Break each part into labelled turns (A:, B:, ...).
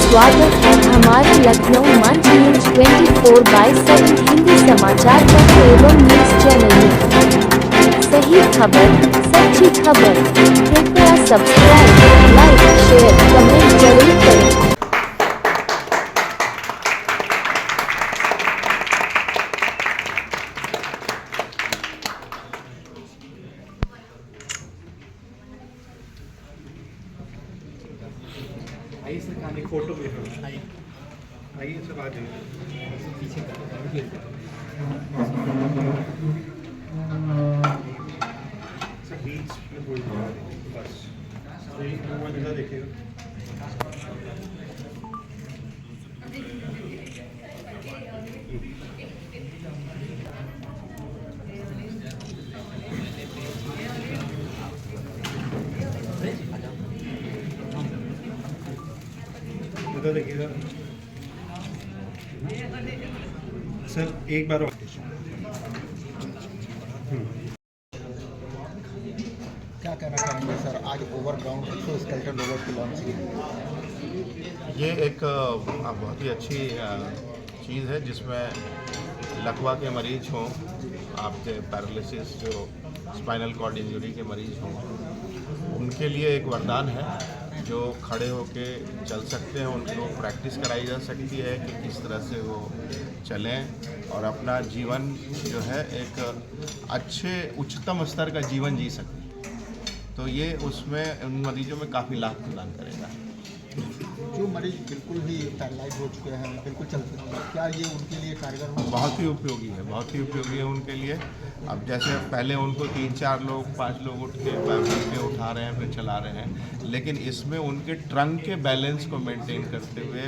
A: स्वागत है हमारे लखनऊ मंच न्यूज 24/7 हिंदी समाचार पत्र एवं न्यूज चैनल में। सही खबर, सच्ची खबर। कृपया सब्सक्राइब, लाइक, शेयर, कमेंट जरूर करें।
B: आइए सर, खाने फोटो ले लो। आइए सब आ जाइए पीछे सर, बीच में कोई बस इधर देखिएगा। इधर देखिएगा सर, एक बार और।
C: क्या कहना चाहेंगे सर, आज ओवरग्राउंड एक्सोस्केलेटन रोबोट की लॉन्च की?
D: ये एक बहुत ही अच्छी चीज़ है जिसमें लकवा के मरीज हों, आपके पैरालिसिस जो स्पाइनल कॉर्ड इंजरी के मरीज हों, उनके लिए एक वरदान है। जो खड़े होके चल सकते हैं उनको प्रैक्टिस कराई जा सकती है कि किस तरह से वो चलें और अपना जीवन जो है एक अच्छे उच्चतम स्तर का जीवन जी सकें। तो ये उसमें उन मरीजों में काफ़ी लाभ प्रदान करेगा।
C: जो मरीज बिल्कुल ही पैरालाइज हो चुके हैं, बिल्कुल चल सकते हैं, क्या ये उनके लिए कारगर होगा?
D: बहुत ही उपयोगी है, बहुत ही उपयोगी है उनके लिए। अब जैसे पहले उनको 3-4 लोग 5 लोग उठ के उठा रहे हैं, फिर चला रहे हैं, लेकिन इसमें उनके ट्रंक के बैलेंस को मेंटेन करते हुए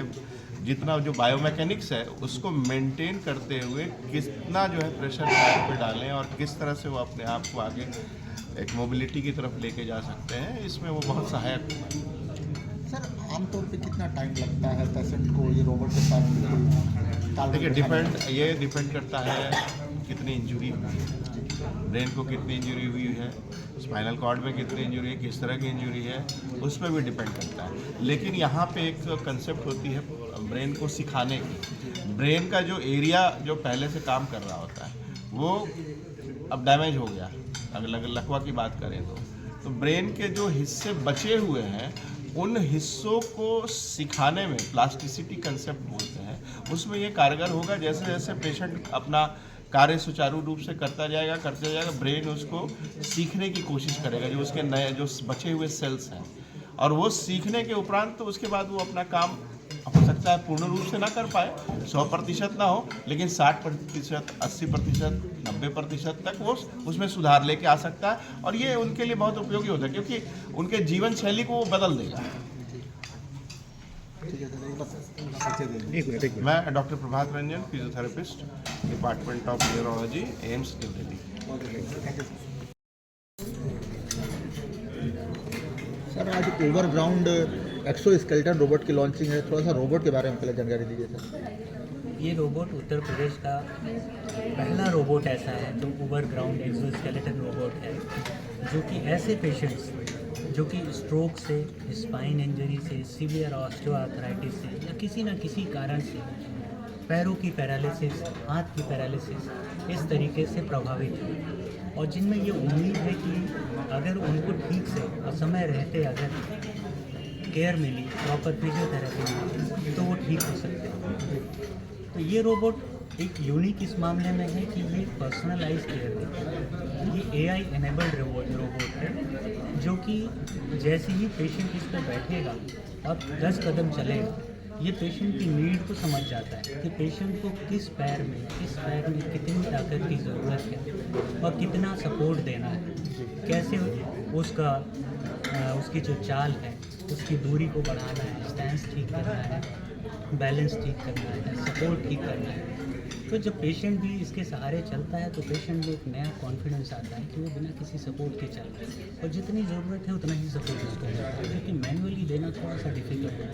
D: जितना जो बायोमैकेनिक्स है उसको मेंटेन करते हुए कितना जो है प्रेशर पैर पे डालें और किस तरह से वो अपने आप को आगे एक मोबिलिटी की तरफ लेके जा सकते हैं, इसमें वो बहुत सहायक है।
C: सर, आमतौर पे कितना टाइम लगता है पेशेंट को ये रोबोट के साथ?
D: देखिए, डिपेंड करता है कितनी इंजरी हुई है, ब्रेन को कितनी इंजरी हुई है, स्पाइनल कॉर्ड में कितनी इंजरी है, किस तरह की इंजरी है, उस पर भी डिपेंड करता है। लेकिन यहाँ पे एक कंसेप्ट होती है ब्रेन को सिखाने की। ब्रेन का जो एरिया जो पहले से काम कर रहा होता है वो अब डैमेज हो गया। अगर लकवा की बात करें तो ब्रेन के जो हिस्से बचे हुए हैं उन हिस्सों को सिखाने में प्लास्टिसिटी कंसेप्ट बोलते हैं, उसमें ये कारगर होगा। जैसे जैसे पेशेंट अपना कार्य सुचारू रूप से करते जाएगा, ब्रेन उसको सीखने की कोशिश करेगा, जो उसके नए जो बचे हुए सेल्स हैं, और वो सीखने के उपरांत तो उसके बाद वो अपना काम हो सकता है पूर्ण रूप से ना कर पाए, 100% ना हो, लेकिन 60%, 80%, 90% तक वो उसमें सुधार लेके आ सकता है। और ये उनके लिए बहुत उपयोगी होता है क्योंकि उनके जीवन शैली को वो बदल देगा। मैं doctor Prabhat Ranjan, physiotherapist, department of neurology, AIIMS new Delhi.
C: Sir, आज ओवरग्राउंड एक्सोस्केलेटन रोबोट की लॉन्चिंग है, थोड़ा सा रोबोट के बारे में पहले जानकारी दीजिए सर।
E: ये रोबोट उत्तर प्रदेश का पहला रोबोट ऐसा है जो ओवरग्राउंड एक्सोस्केलेटन रोबोट है, जो कि ऐसे पेशेंट्स जो कि स्ट्रोक से, स्पाइन इंजरी से, सीवियर ऑस्टियोआर्थराइटिस से या किसी न किसी कारण से पैरों की पैरालिसिस, हाथ की पैरालिसिस इस तरीके से प्रभावित है, और जिनमें ये उम्मीद है कि अगर उनको ठीक से और समय रहते अगर केयर मिली, प्रॉपर फिजियोथेरेपी मिली, तो वो ठीक हो सकते हैं। तो ये रोबोट एक यूनिक इस मामले में है कि ये पर्सनलाइज केयर देता है। ये AI एनेबल्ड रोबोट है, जो कि जैसे ही पेशेंट इस पर बैठेगा और 10 कदम चलेगा, ये पेशेंट की नीड को समझ जाता है कि पेशेंट को किस पैर में कितनी ताकत की ज़रूरत है और कितना सपोर्ट देना है, कैसे उसकी जो चाल है उसकी दूरी को बढ़ाना है, स्टैंस ठीक करना है, बैलेंस ठीक करना है, सपोर्ट ठीक करना है। तो जब पेशेंट भी इसके सहारे चलता है तो पेशेंट में एक नया कॉन्फिडेंस आता है कि वो बिना किसी सपोर्ट के चल रहे हैं, और जितनी ज़रूरत है उतना ही सपोर्ट उसको मिलता है, क्योंकि मैनुअली देना थोड़ा सा डिफिकल्ट है।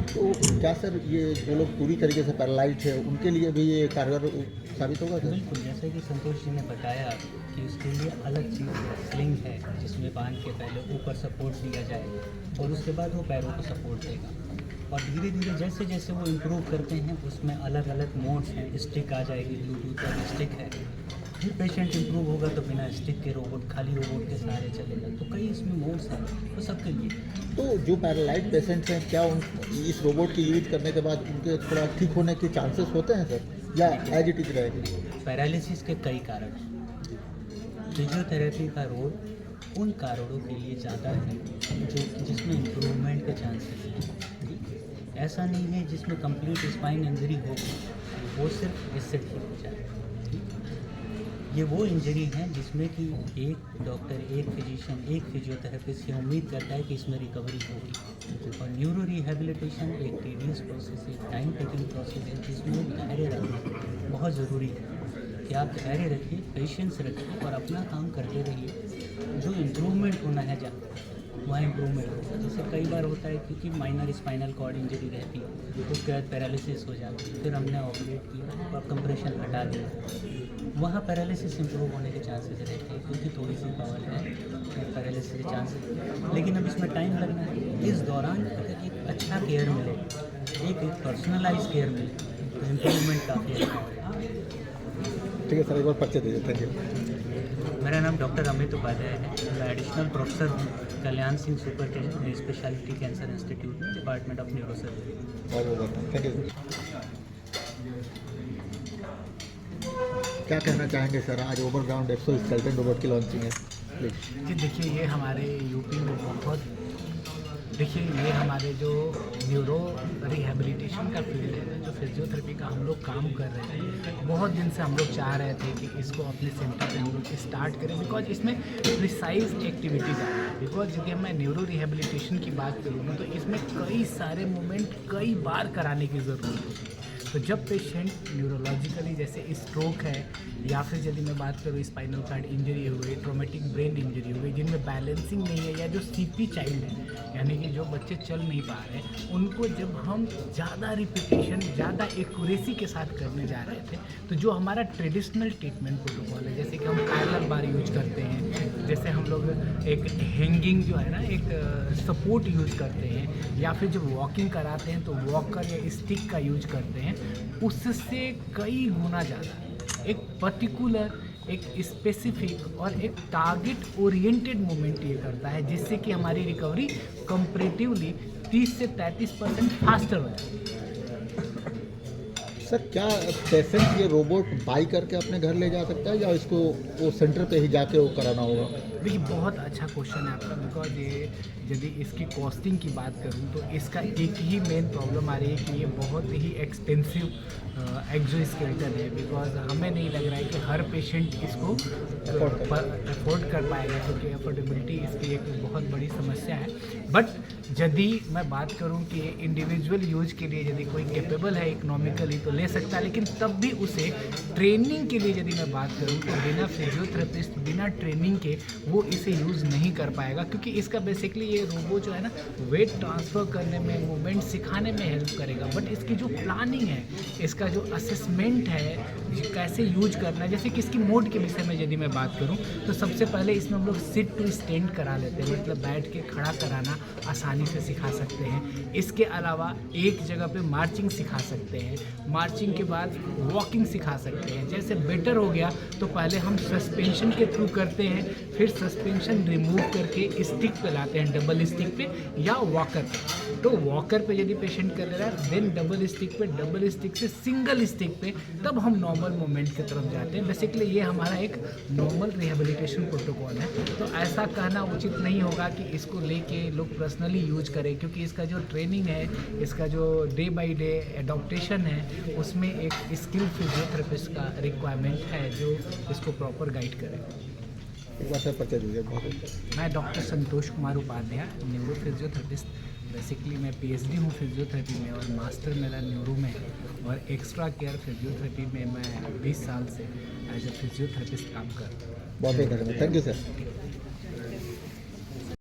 C: तो क्या सर ये जो लोग पूरी तरीके से पैरालाइज है उनके लिए भी ये कारगर साबित होगा सर?
E: बिल्कुल, जैसे कि संतोष जी ने बताया कि उसके लिए अलग चीज़ है, स्लिंग है, जिसमें बांध के पहले ऊपर सपोर्ट दिया जाए और उसके बाद वो पैरों को सपोर्ट देगा। और धीरे धीरे जैसे जैसे वो इम्प्रूव करते हैं उसमें अलग अलग मोड्स हैं, स्टिक आ जाएगी, ब्लूटूथ वाली स्टिक है। फिर पेशेंट इम्प्रूव होगा तो बिना स्टिक के रोबोट, खाली रोबोट के सहारे चलेगा। तो कई इसमें मोड्स हैं, तो सबके लिए।
C: तो जो पैरालाइज पेशेंट्स हैं क्या उन इस रोबोट की यूज करने के बाद उनके थोड़ा ठीक होने के चांसेस होते हैं सर, या एज इट इज रहेगी?
E: पैरालिसिस के कई कारण हैं। फिजियोथेरेपी का रोल उन कारणों के लिए ज़्यादा है जो जिसमें इम्प्रूवमेंट के चांसेस हैं। ऐसा नहीं है जिसमें कंप्लीट स्पाइन इंजरी हो, वो सिर्फ इससे ठीक हो जाए। ये वो इंजरी है जिसमें कि एक डॉक्टर, एक फिजिशियन, एक फिजियोथेरेपिस्ट ये उम्मीद करता है कि इसमें रिकवरी होगी। और न्यूरो रिहेबिलिटेशन एक टीडियस प्रोसेस है, टाइम टेकिंग प्रोसेस है, जिसमें धैर्य रखना बहुत ज़रूरी है कि आप धैर्य रखिए, पेशेंस रखिए और अपना काम करते रहिए। जो इम्प्रूवमेंट होना है वहाँ इम्प्रूवमेंट होगा। जैसे कई बार होता है क्योंकि माइनर स्पाइनल कॉर्ड इंजरी रहती है, उसके बाद पैरालिसिस हो जाती है, फिर हमने ऑपरेट किया और कंप्रेशन हटा दिया, वहाँ पैरालिसिस इम्प्रूव होने के चांसेस रहते हैं क्योंकि थोड़ी सी पावर है, पैरालिसिस के चांसेस। लेकिन अब इसमें टाइम लगना है। इस दौरान अगर एक अच्छा केयर मिले, एक पर्सनलाइज केयर मिले तो इम्प्रूवमेंट काफ़ी अच्छा होगा।
C: ठीक है सर, एक बार पर्चे दीजिए। Thank you.
E: मेरा नाम डॉक्टर अमित उपाध्याय है। मैं एडिशनल प्रोफेसर हूँ Kalyan Singh super speciality cancer institute में, डिपार्टमेंट ऑफ न्यूरोसर्जरी।
C: बहुत बहुत थैंक यू। क्या कहना चाहेंगे सर, आज ओवरग्राउंड एक्सोस्केलेटन रोबोट की लॉन्चिंग है, प्लीज।
F: जी देखिए, ये हमारे यूपी में बहुत, देखिए ये हमारे जो न्यूरो रिहेबिलिटेशन का फील्ड है, जो फिजियोथेरेपी का हम लोग काम कर रहे हैं, बहुत दिन से हम लोग चाह रहे थे कि इसको अपने सेंटर पे हम लोग स्टार्ट करें, बिकॉज इसमें प्रिसाइज एक्टिविटीज़ आ रही है। बिकॉज यदि मैं न्यूरो रिहेबिलिटेशन की बात करूँ ना, तो इसमें कई सारे मूवमेंट कई बार कराने की ज़रूरत होती है। तो जब पेशेंट न्यूरोलॉजिकली जैसे स्ट्रोक है, या फिर यदि मैं बात करूँ स्पाइनल कार्ड इंजरी हो गई, ट्रोमेटिक ब्रेन इंजरी हो गई, जिनमें बैलेंसिंग नहीं है, या जो सीपी चाइल्ड है, यानी कि जो बच्चे चल नहीं पा रहे हैं, उनको जब हम ज़्यादा रिपीटेशन, ज़्यादा एक्यूरेसी के साथ करने जा रहे थे, तो जो हमारा ट्रेडिशनल ट्रीटमेंट प्रोटोकॉल है, जैसे कि हम पैरेलल बार यूज करते हैं, जैसे हम लोग एक हैंगिंग जो है ना, एक सपोर्ट यूज करते हैं, या फिर जब वॉकिंग कराते हैं तो वॉकर या स्टिक का यूज करते हैं, उससे कई गुना ज़्यादा एक पर्टिकुलर, एक स्पेसिफिक और एक टारगेट ओरिएंटेड मूवमेंट ये करता है, जिससे कि हमारी रिकवरी कंपैरेटिवली 30 से 33% फास्टर हो जाती है।
C: सर क्या पेशेंट ये रोबोट बाई करके अपने घर ले जा सकता है, या इसको वो सेंटर पे ही जाके वो कराना होगा?
F: देखिए, बहुत अच्छा क्वेश्चन है आपका, बिकॉज ये यदि इसकी कॉस्टिंग की बात करूँ तो इसका एक ही मेन प्रॉब्लम आ रही है कि ये बहुत ही एक्सपेंसिव एक्सोस्केलेटन है, बिकॉज हमें नहीं लग रहा है कि हर पेशेंट इसको अफोर्ड कर पाएगा, क्योंकि अफोर्डेबिलिटी इसकी एक बहुत बड़ी समस्या है। बट यदि मैं बात करूं कि इंडिविजुअल यूज के लिए यदि कोई कैपेबल है इकोनॉमिकली तो ले सकता है, लेकिन तब भी उसे ट्रेनिंग के लिए यदि मैं बात करूं तो बिना फिजियोथेरेपिस्ट, बिना ट्रेनिंग के वो इसे यूज़ नहीं कर पाएगा, क्योंकि इसका बेसिकली ये रोबो जो है ना, वेट ट्रांसफ़र करने में, मूवमेंट सिखाने में हेल्प करेगा। बट इसकी जो प्लानिंग है, इसका जो असेसमेंट है, कैसे यूज करना है, जैसे कि इसकी मोड के विषय में यदि मैं बात करूं तो सबसे पहले इसमें हम लोग सिट टू स्टैंड करा लेते हैं, मतलब बैठ के खड़ा कराना आसानी से सिखा सकते हैं। इसके अलावा एक जगह पे मार्चिंग सिखा सकते हैं, मार्चिंग के बाद वॉकिंग सिखा सकते हैं। जैसे बेटर हो गया तो पहले हम सस्पेंशन के थ्रू करते हैं, फिर सस्पेंशन रिमूव करके स्टिक पे लाते हैं, डबल स्टिक पे या वॉकर पे। तो वॉकर पे यदि पेशेंट कर ले रहा है, देन डबल स्टिक पे, डबल स्टिक से सिंगल स्टिक पे, तब हम नॉर्मल मूवमेंट की तरफ जाते हैं। बेसिकली ये हमारा एक नॉर्मल रिहेबिलिटेशन प्रोटोकॉल है। तो ऐसा कहना उचित नहीं होगा कि इसको लेके लोग पर्सनली यूज करें, क्योंकि इसका जो ट्रेनिंग है, इसका जो डे बाय डे एडॉप्टेशन है, उसमें एक स्किल फिजियोथेरेपिस्ट का रिक्वायरमेंट है जो इसको प्रॉपर गाइड करे।
C: एक बार सर परिचय दीजिए। बहुत
F: मैं doctor Santosh Kumar Upadhyay, neuro physiotherapist. Basically मैं पीएचडी हूँ फिजियोथेरेपी में, और मास्टर मेरा न्यूरो में है, और एक्स्ट्रा केयर फिजियोथेरेपी में मैं 20 साल से एज ए फिजियोथेरेपिस्ट काम कर रहा हूँ।
C: बहुत धन्यवाद। Thank you sir.